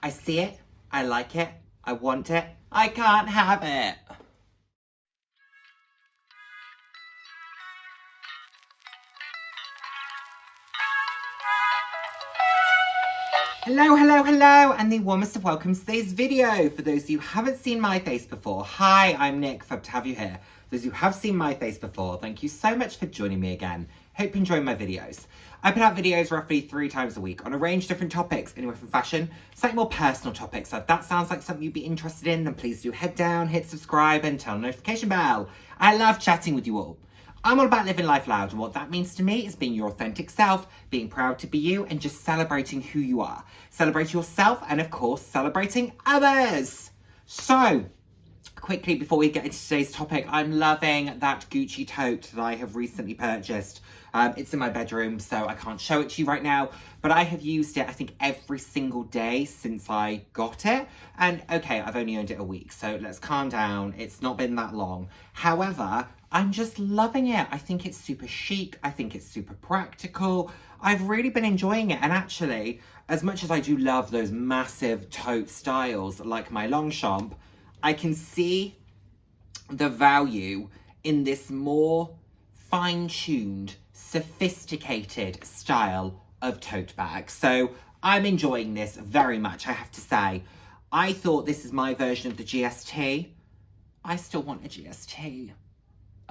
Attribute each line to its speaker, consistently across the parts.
Speaker 1: I see it, I like it, I want it, I can't have it. Hello, hello, hello, and the warmest of welcomes to today's video. For those of you who haven't seen my face before, hi, I'm Nick, fab to have you here. Those who have seen my face before, thank you so much for joining me again. Hope you enjoy my videos. I put out videos roughly 3 times a week on a range of different topics, anywhere from fashion, slightly more personal topics. So if that sounds like something you'd be interested in, then please do head down, hit subscribe, and turn on the notification bell. I love chatting with you all. I'm all about living life loud, and what that means to me is being your authentic self, being proud to be you, and just celebrating who you are. Celebrate yourself, and of course, celebrating others. So, quickly before we get into today's topic, I'm loving that Gucci tote that I have recently purchased. It's in my bedroom, so I can't show it to you right now, but I have used it, I think, every single day since I got it. And okay, I've only owned it a week, so let's calm down. It's not been that long. However, I'm just loving it. I think it's super chic. I think it's super practical. I've really been enjoying it. And actually, as much as I do love those massive tote styles like my Longchamp, I can see the value in this more fine-tuned, sophisticated style of tote bag. So I'm enjoying this very much, I have to say. I thought this is my version of the GST. I still want a GST.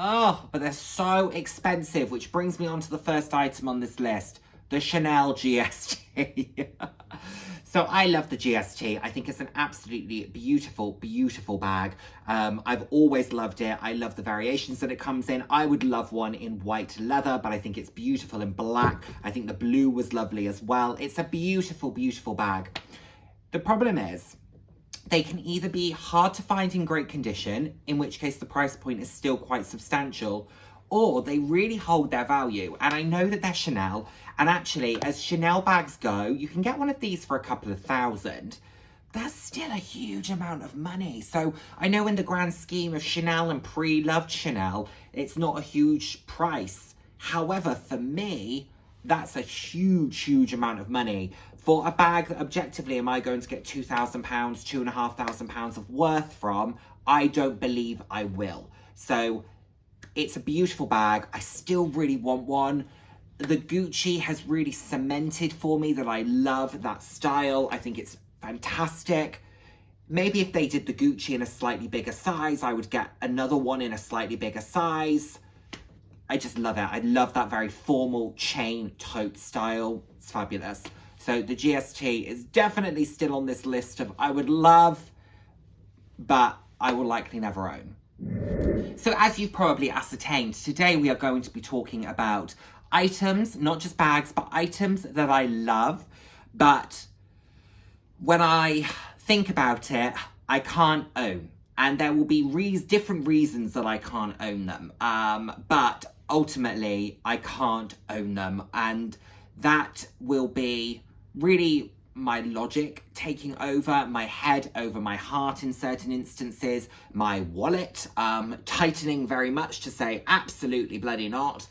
Speaker 1: Oh, but they're so expensive, which brings me on to the first item on this list, the Chanel GST. So I love the GST. I think it's an absolutely beautiful, beautiful bag. I've always loved it. I love the variations that it comes in. I would love one in white leather, but I think it's beautiful in black. I think the blue was lovely as well. It's a beautiful, beautiful bag. The problem is, they can either be hard to find in great condition, in which case the price point is still quite substantial, or they really hold their value. And I know that they're Chanel, and actually, as Chanel bags go, you can get one of these for a couple of thousand. That's still a huge amount of money. So I know in the grand scheme of Chanel and pre-loved Chanel, it's not a huge price. However, for me, that's a huge, huge amount of money. For a bag that objectively am I going to get £2,000, £2,500 of worth from, I don't believe I will. So it's a beautiful bag. I still really want one. The Gucci has really cemented for me that I love that style. I think it's fantastic. Maybe if they did the Gucci in a slightly bigger size, I would get another one in a slightly bigger size. I just love it. I love that very formal chain tote style. It's fabulous. So the GST is definitely still on this list of I would love, but I will likely never own. So as you've probably ascertained, today we are going to be talking about items, not just bags, but items that I love, but when I think about it, I can't own. And there will be different reasons that I can't own them. But ultimately, I can't own them. And that will be really my logic taking over, my head over my heart in certain instances, my wallet tightening very much to say absolutely bloody not.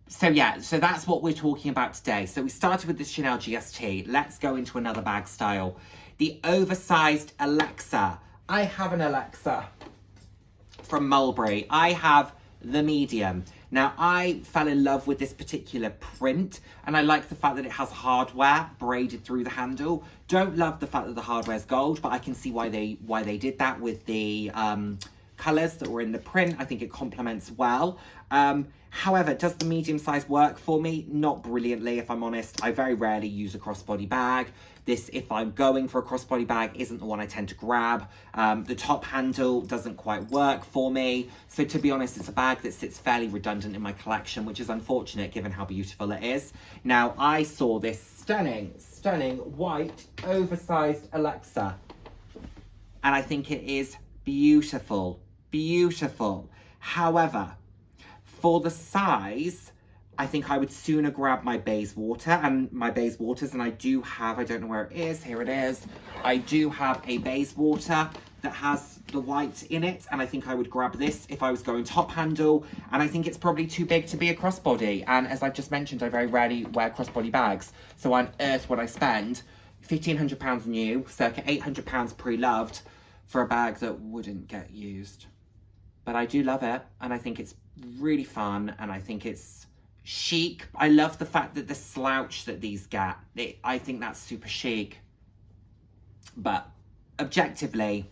Speaker 1: So that's what we're talking about today. So we started with the Chanel GST. Let's go into another bag style. The oversized Alexa. I have an Alexa from Mulberry. I have the medium. Now, I fell in love with this particular print, and I like the fact that it has hardware braided through the handle. Don't love the fact that the hardware is gold, but I can see why they did that with the colours that were in the print. I think it complements well. However, does the medium size work for me? Not brilliantly, if I'm honest. I very rarely use a crossbody bag. This, if I'm going for a crossbody bag, isn't the one I tend to grab. The top handle doesn't quite work for me. So to be honest, it's a bag that sits fairly redundant in my collection, which is unfortunate given how beautiful it is. Now, I saw this stunning, stunning white oversized Alexa, and I think it is beautiful, beautiful. However, for the size, I think I would sooner grab my Bayswater and my Bayswaters, and I do have, I don't know where it is, here it is. I do have a Bayswater that has the white in it, and I think I would grab this if I was going top handle, and I think it's probably too big to be a crossbody, and as I've just mentioned, I very rarely wear crossbody bags, so on earth would I spend £1,500 new, circa £800 pre-loved for a bag that wouldn't get used. But I do love it, and I think it's really fun, and I think it's chic. I love the fact that the slouch that these get, I think that's super chic. But objectively,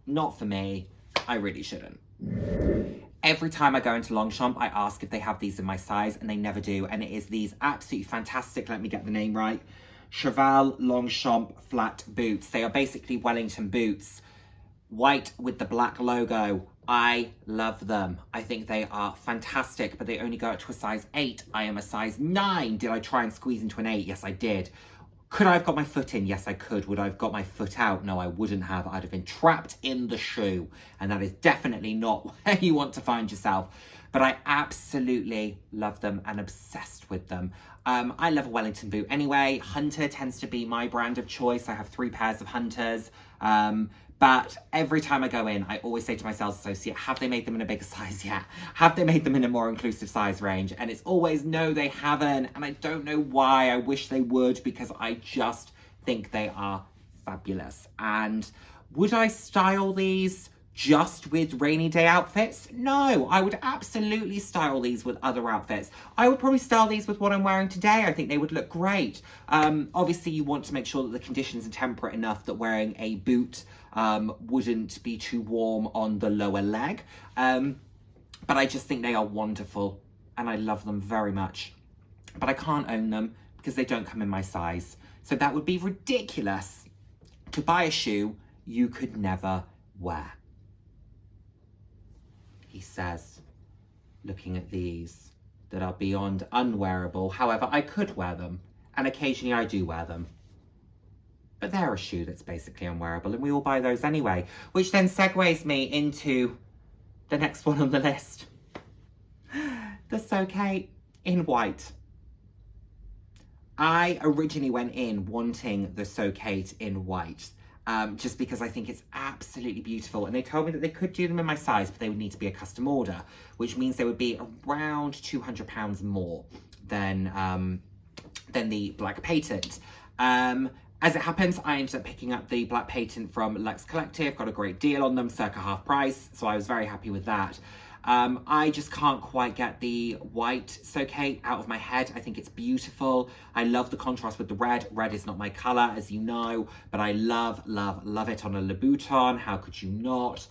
Speaker 1: not for me. I really shouldn't. Every time I go into Longchamp, I ask if they have these in my size, and they never do. And it is these absolutely fantastic, let me get the name right, Cheval Longchamp flat boots. They are basically Wellington boots, white with the black logo. I love them. I think they are fantastic, but they only go up to a size 8. I am a size 9. Did I try and squeeze into an 8? Yes, I did. Could I have got my foot in? Yes, I could. Would I have got my foot out? No, I wouldn't have. I'd have been trapped in the shoe. And that is definitely not where you want to find yourself. But I absolutely love them and obsessed with them. I love a Wellington boot anyway. Hunter tends to be my brand of choice. I have 3 pairs of Hunters. But every time I go in, I always say to my sales associate, have they made them in a bigger size yet? Have they made them in a more inclusive size range? And it's always, no, they haven't. And I don't know why. I wish they would, because I just think they are fabulous. And would I style these just with rainy day outfits? No, I would absolutely style these with other outfits. I would probably style these with what I'm wearing today. I think they would look great. Obviously, you want to make sure that the conditions are temperate enough that wearing a boot wouldn't be too warm on the lower leg. But I just think they are wonderful, and I love them very much. But I can't own them because they don't come in my size. So that would be ridiculous to buy a shoe you could never wear. He says, looking at these that are beyond unwearable. However, I could wear them, and occasionally I do wear them. But they're a shoe that's basically unwearable, and we all buy those anyway, which then segues me into the next one on the list. The So Kate in white. I originally went in wanting the So Kate in white. Just because I think it's absolutely beautiful. And they told me that they could do them in my size, but they would need to be a custom order, which means they would be around £200 more than the Black Patent. As it happens, I ended up picking up the Black Patent from Luxe Collective, got a great deal on them, circa half price, so I was very happy with that. I just can't quite get the white So Kate out of my head. I think it's beautiful. I love the contrast with the red. Red is not my colour, as you know, but I love, love, love it on a Louboutin. How could you not?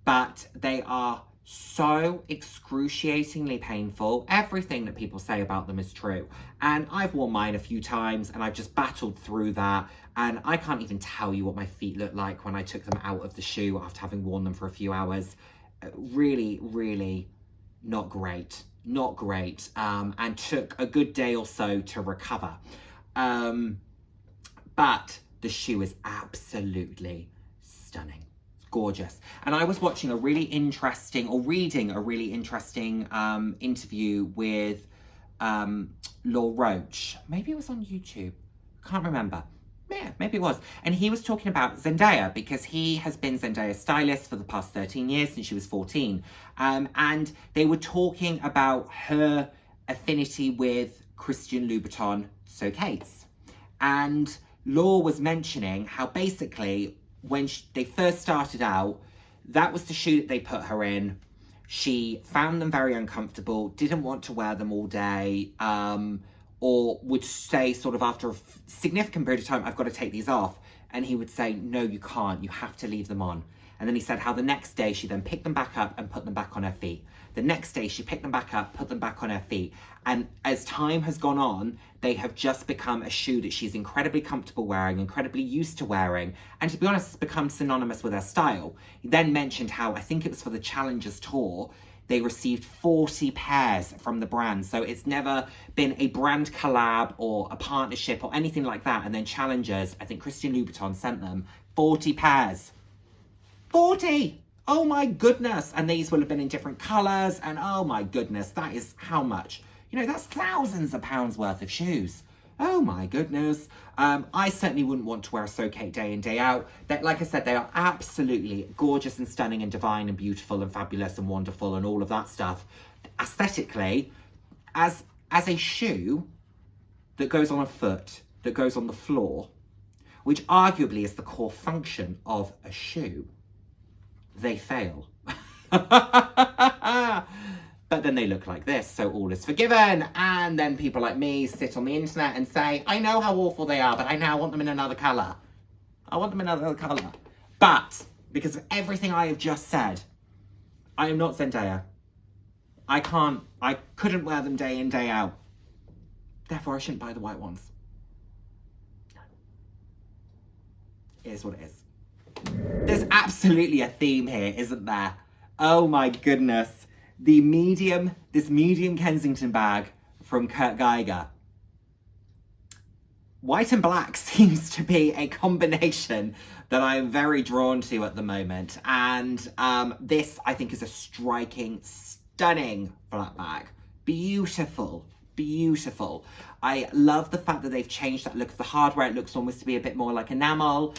Speaker 1: But they are so excruciatingly painful. Everything that people say about them is true. And I've worn mine a few times, and I've just battled through that. And I can't even tell you what my feet looked like when I took them out of the shoe after having worn them for a few hours. Really, really not great. Not great. And took a good day or so to recover. But the shoe is absolutely stunning. Gorgeous. And I was watching a really interesting, or reading a really interesting interview with Law Roach. Maybe it was on YouTube. Can't remember. Yeah, maybe it was. And he was talking about Zendaya, because he has been Zendaya's stylist for the past 13 years, since she was 14. And they were talking about her affinity with Christian Louboutin So Kate's. And Law was mentioning how basically when they first started out, that was the shoe that they put her in. She found them very uncomfortable, didn't want to wear them all day, or would say sort of after a significant period of time, I've got to take these off. And he would say, no, you can't. You have to leave them on. And then he said how the next day she then picked them back up and put them back on her feet. The next day she picked them back up, put them back on her feet. And as time has gone on, they have just become a shoe that she's incredibly comfortable wearing, incredibly used to wearing. And to be honest, it's become synonymous with her style. He then mentioned how, I think it was for the Challengers Tour, they received 40 pairs from the brand. So it's never been a brand collab or a partnership or anything like that. And then Challengers, I think Christian Louboutin sent them 40 pairs. 40! Oh my goodness. And these will have been in different colours. And oh my goodness, that is how much? You know, that's thousands of pounds worth of shoes. Oh my goodness. I certainly wouldn't want to wear a So Kate day in, day out. Like I said, they are absolutely gorgeous and stunning and divine and beautiful and fabulous and wonderful and all of that stuff. Aesthetically, as a shoe that goes on a foot, that goes on the floor, which arguably is the core function of a shoe, they fail. But then they look like this, so all is forgiven. And then people like me sit on the internet and say, I know how awful they are, but I now want them in another colour. I want them in another colour. But because of everything I have just said, I am not Zendaya. I couldn't wear them day in, day out. Therefore, I shouldn't buy the white ones. No. It is what it is. There's absolutely a theme here, isn't there? Oh my goodness. This medium Kensington bag from Kurt Geiger. White and black seems to be a combination that I am very drawn to at the moment. And this, I think, is a striking, stunning flat bag. Beautiful, beautiful. I love the fact that they've changed that look of the hardware. It looks almost to be a bit more like enamel.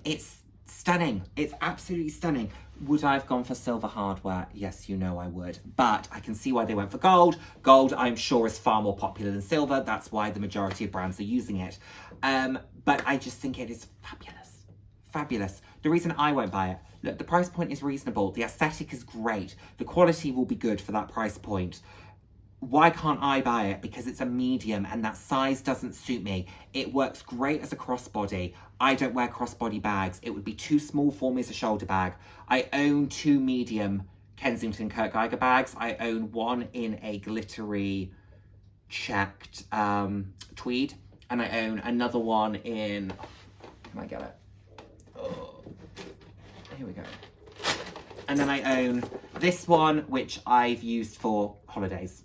Speaker 1: It's stunning. It's absolutely stunning. Would I have gone for silver hardware? Yes, you know I would. But I can see why they went for gold. Gold, I'm sure, is far more popular than silver. That's why the majority of brands are using it. But I just think it is fabulous. Fabulous. The reason I won't buy it, look, the price point is reasonable. The aesthetic is great. The quality will be good for that price point. Why can't I buy it? Because it's a medium and that size doesn't suit me. It works great as a crossbody. I don't wear crossbody bags. It would be too small for me as a shoulder bag. I own 2 medium Kensington Kurt Geiger bags. I own one in a glittery checked tweed. And I own another one in, can I get it? Oh, here we go. And then I own this one, which I've used for holidays,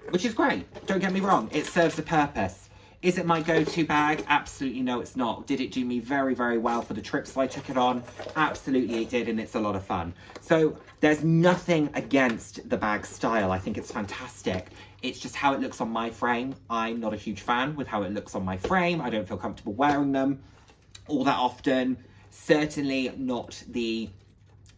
Speaker 1: which is great. Don't get me wrong. It serves a purpose. Is it my go-to bag? Absolutely no, it's not. Did it do me very, very well for the trips I took it on? Absolutely it did, and it's a lot of fun. So there's nothing against the bag style. I think it's fantastic. It's just how it looks on my frame. I'm not a huge fan with how it looks on my frame. I don't feel comfortable wearing them all that often. Certainly not the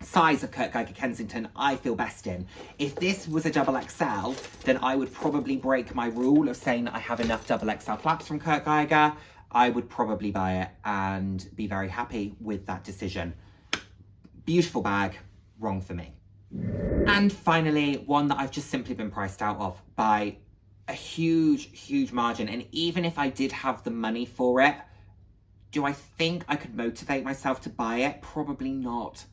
Speaker 1: size of Kurt Geiger Kensington I feel best in. If this was a XXL, then I would probably break my rule of saying that I have enough XXL flaps from Kurt Geiger. I would probably buy it and be very happy with that decision. Beautiful bag, wrong for me. And finally, one that I've just simply been priced out of by a huge, huge margin. And even if I did have the money for it, do I think I could motivate myself to buy it? Probably not.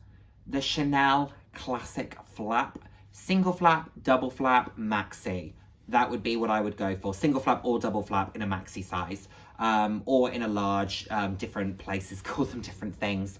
Speaker 1: The Chanel Classic Flap. Single flap, double flap, maxi. That would be what I would go for. Single flap or double flap in a maxi size. Or in a large, different places call them different things.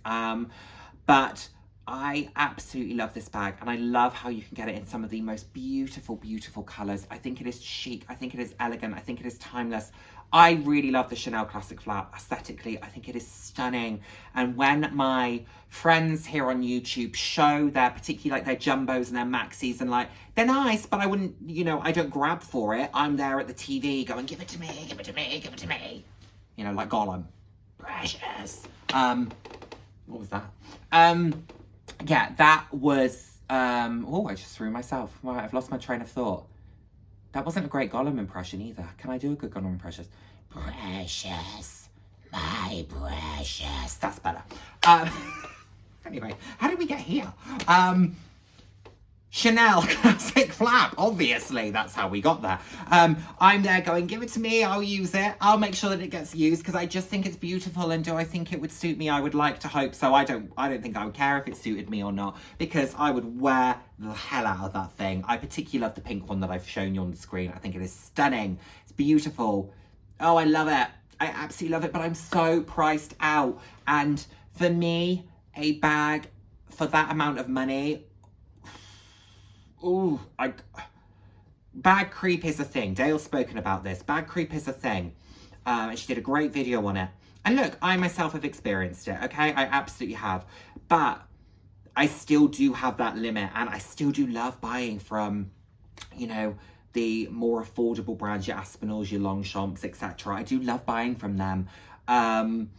Speaker 1: But I absolutely love this bag, and I love how you can get it in some of the most beautiful, beautiful colours. I think it is chic. I think it is elegant. I think it is timeless. I really love the Chanel Classic Flap aesthetically. I think it is stunning. And when my friends here on YouTube show their, particularly like their jumbos and their maxis, and like, they're nice, but I wouldn't, you know, I don't grab for it. I'm there at the TV going, give it to me, give it to me, give it to me. You know, like Gollum. Precious. What was that? Yeah, that was, oh, I just threw myself. Right, I've lost my train of thought. That wasn't a great Gollum impression either. Can I do a good Gollum impression? Precious, my precious. That's better. Anyway, how did we get here? Chanel Classic Flap, obviously, that's how we got there. I'm there going, give it to me, I'll use it. I'll make sure that it gets used, because I just think it's beautiful, and do I think it would suit me? I would like to hope so. I don't think I would care if it suited me or not, because I would wear the hell out of that thing. I particularly love the pink one that I've shown you on the screen. I think it is stunning. It's beautiful. Oh, I love it. I absolutely love it, but I'm so priced out. And for me, a bag for that amount of money, ooh, bag creep is a thing. Dale's spoken about this. Bag creep is a thing. And she did a great video on it. And look, I myself have experienced it, okay? I absolutely have. But I still do have that limit, and I still do love buying from, you know, the more affordable brands, your Aspinalls, your Longchamps, etc. I do love buying from them. And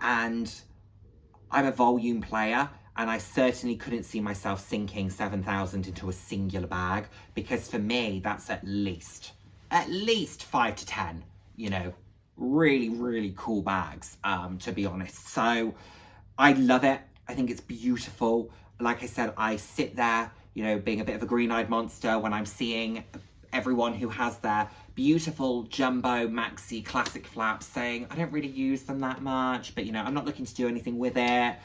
Speaker 1: I'm a volume player, and I certainly couldn't see myself sinking 7,000 into a singular bag, because for me, that's at least 5 to 10, you know, really, really cool bags, to be honest. So I love it. I think it's beautiful. Like I said, I sit there, you know, being a bit of a green-eyed monster when I'm seeing everyone who has their beautiful jumbo maxi classic flaps saying, I don't really use them that much, but you know, I'm not looking to do anything with it,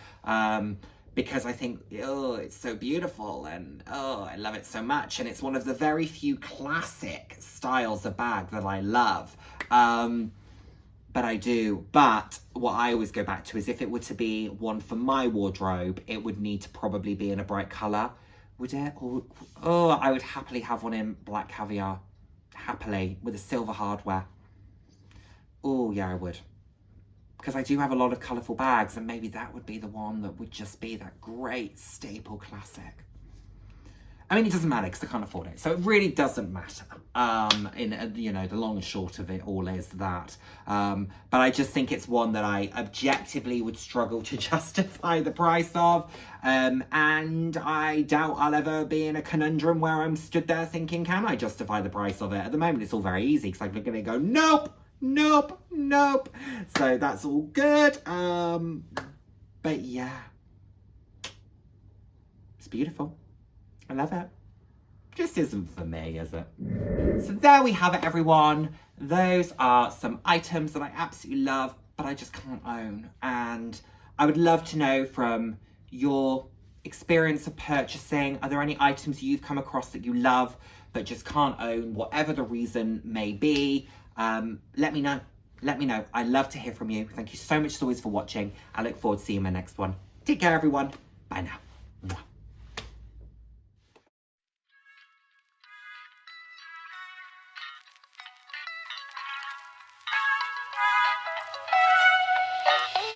Speaker 1: because I think, oh, it's so beautiful and oh, I love it so much. And it's one of the very few classic styles of bag that I love. But I do. But what I always go back to is if it were to be one for my wardrobe, it would need to probably be in a bright colour. Would it? Or, oh, I would happily have one in black caviar. Happily. With a silver hardware. Oh, yeah, I would. Because I do have a lot of colourful bags, and maybe that would be the one that would just be that great staple classic. I mean, it doesn't matter because I can't afford it. So it really doesn't matter. You know, the long and short of it all is that. But I just think it's one that I objectively would struggle to justify the price of. And I doubt I'll ever be in a conundrum where I'm stood there thinking, can I justify the price of it? At the moment, it's all very easy because I'm going to go, nope, nope, nope. So that's all good. But yeah, it's beautiful. I love it. Just isn't for me, is it? So there we have it, everyone. Those are some items that I absolutely love, but I just can't own. And I would love to know from your experience of purchasing, are there any items you've come across that you love, but just can't own, whatever the reason may be? Let me know. Let me know. I love to hear from you. Thank you so much as always for watching. I look forward to seeing you in my next one. Take care, everyone. Bye now. Mwah.